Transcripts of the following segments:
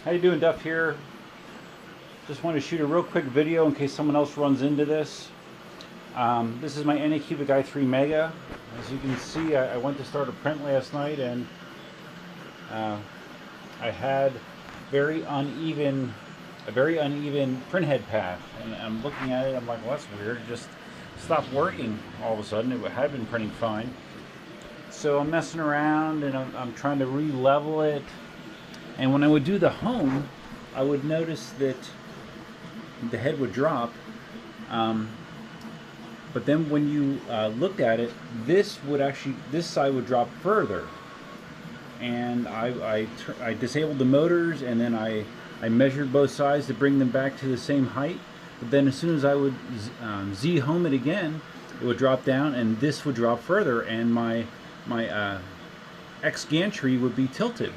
How you doing, Duff here? Just want to shoot a real quick video in case someone else runs into this. This is my AnyCubic i3 Mega. As you can see, I went to start a print last night and I had a very uneven print head path. And I'm looking at it, I'm like, well, that's weird. It just stopped working all of a sudden. It had been printing fine. So I'm messing around and I'm trying to re-level it. And when I would do the home, I would notice that the head would drop. But then when you looked at it, this side would drop further. And I disabled the motors, and then I measured both sides to bring them back to the same height. But then as soon as I would Z-home it again, it would drop down, and this would drop further, and my X gantry would be tilted,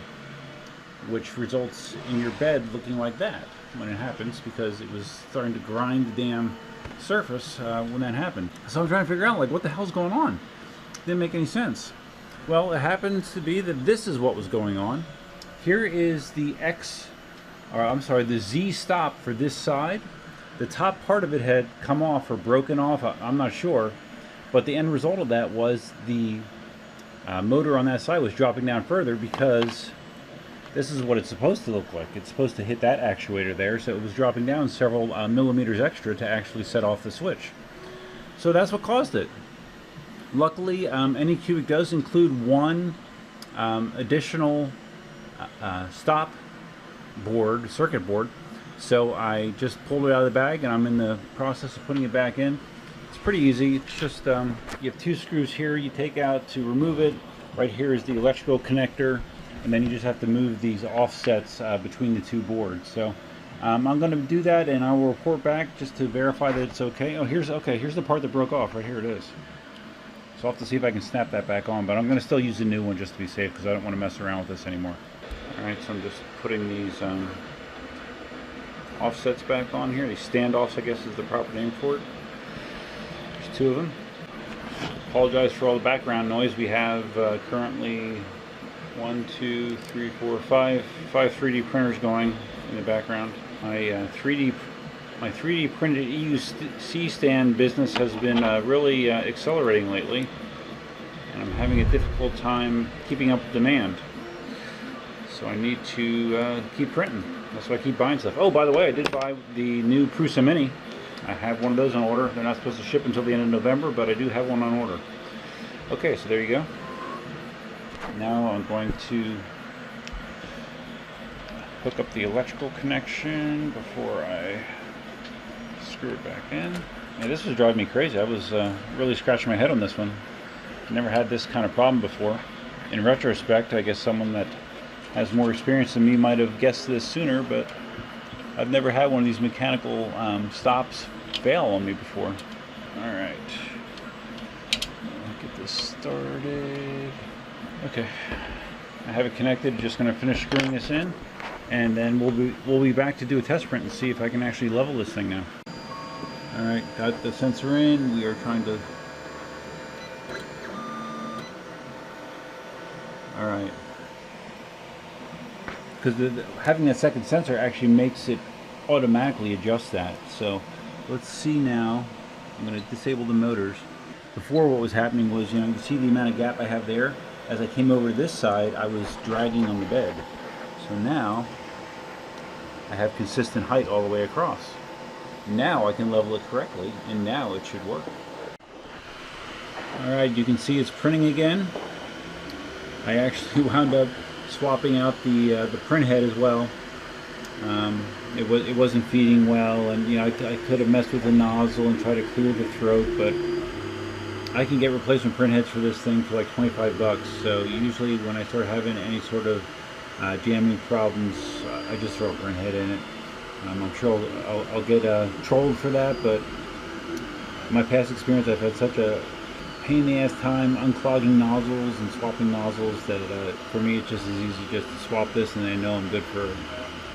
which results in your bed looking like that when it happens, because it was starting to grind the damn surface when that happened. So I'm trying to figure out, like, what the hell's going on? Didn't make any sense. Well, it happens to be that this is what was going on. Here is the the Z-stop for this side. The top part of it had come off or broken off, I'm not sure, but the end result of that was the motor on that side was dropping down further, because this is what it's supposed to look like. It's supposed to hit that actuator there, so it was dropping down several millimeters extra to actually set off the switch. So that's what caused it. Luckily, AnyCubic does include one additional stop board, circuit board. So I just pulled it out of the bag, and I'm in the process of putting it back in. It's pretty easy. It's just you have two screws here you take out to remove it. Right here is the electrical connector, and then you just have to move these offsets between the two boards. So I'm going to do that, and I will report back just to verify that it's okay. Oh, here's the part that broke off. Right here it is. So I'll have to see if I can snap that back on, but I'm going to still use the new one just to be safe, because I don't want to mess around with this anymore. Alright, so I'm just putting these offsets back on here. These standoffs, I guess, is the proper name for it. There's two of them. Apologize for all the background noise. We have currently 5 3D printers going in the background. My 3D printed EUC stand business has been really accelerating lately, and I'm having a difficult time keeping up with demand. So I need to keep printing. That's why I keep buying stuff. Oh, by the way, I did buy the new Prusa Mini. I have one of those on order. They're not supposed to ship until the end of November, but I do have one on order. Okay, so there you go. Now I'm going to hook up the electrical connection before I screw it back in. Yeah, this was driving me crazy. I was really scratching my head on this one. Never had this kind of problem before. In retrospect, I guess someone that has more experience than me might have guessed this sooner, but I've never had one of these mechanical stops fail on me before. Alright, get this started. Okay, I have it connected. Just going to finish screwing this in, and then we'll be back to do a test print and see if I can actually level this thing now. Alright, got the sensor in. We are trying to... Alright. Because having that second sensor actually makes it automatically adjust that. So let's see now. I'm going to disable the motors. Before, what was happening was, you can see the amount of gap I have there. As I came over to this side, I was dragging on the bed. So now I have consistent height all the way across. Now I can level it correctly, and now it should work. Alright, you can see it's printing again. I actually wound up swapping out the print head as well. It wasn't feeding well, and I could have messed with the nozzle and tried to clear the throat, but I can get replacement print heads for this thing for like 25 bucks. So usually when I start having any sort of jamming problems, I just throw a print head in it. I'm sure I'll get trolled for that, but in my past experience, I've had such a pain in the ass time unclogging nozzles and swapping nozzles that for me it's just as easy just to swap this, and I know I'm good for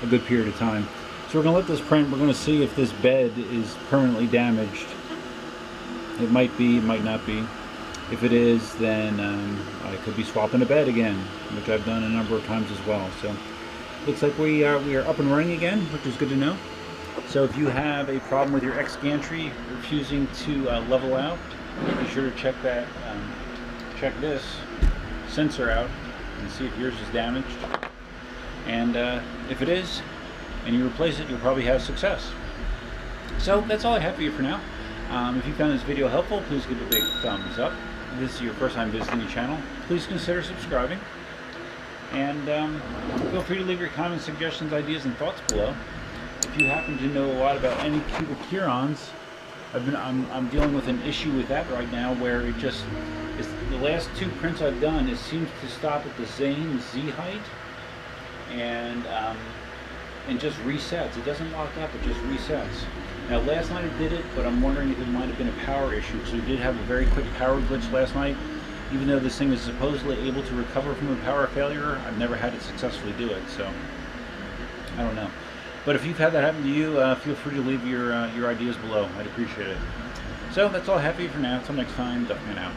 a good period of time. So we're going to let this print. We're going to see if this bed is permanently damaged. It might be, it might not be. If it is, then I could be swapping a bed again, which I've done a number of times as well. So looks like we are up and running again, which is good to know. So if you have a problem with your X gantry refusing to level out, be sure to check that, check this sensor out and see if yours is damaged. And if it is, and you replace it, you'll probably have success. So that's all I have for you for now. If you found this video helpful, please give it a big thumbs up. If this is your first time visiting the channel, please consider subscribing. And feel free to leave your comments, suggestions, ideas, and thoughts below. If you happen to know a lot about AnyCubic Hurons, I'm dealing with an issue with that right now, where it just is, the last two prints I've done, it seems to stop at the same Z height and just resets. It doesn't lock up, it just resets. Now last night it did it, but I'm wondering if it might have been a power issue, because we did have a very quick power glitch last night. Even though this thing is supposedly able to recover from a power failure, I've never had it successfully do it, so I don't know. But if you've had that happen to you, feel free to leave your ideas below. I'd appreciate it. So that's all I have for you for now. Until next time, Duckman out.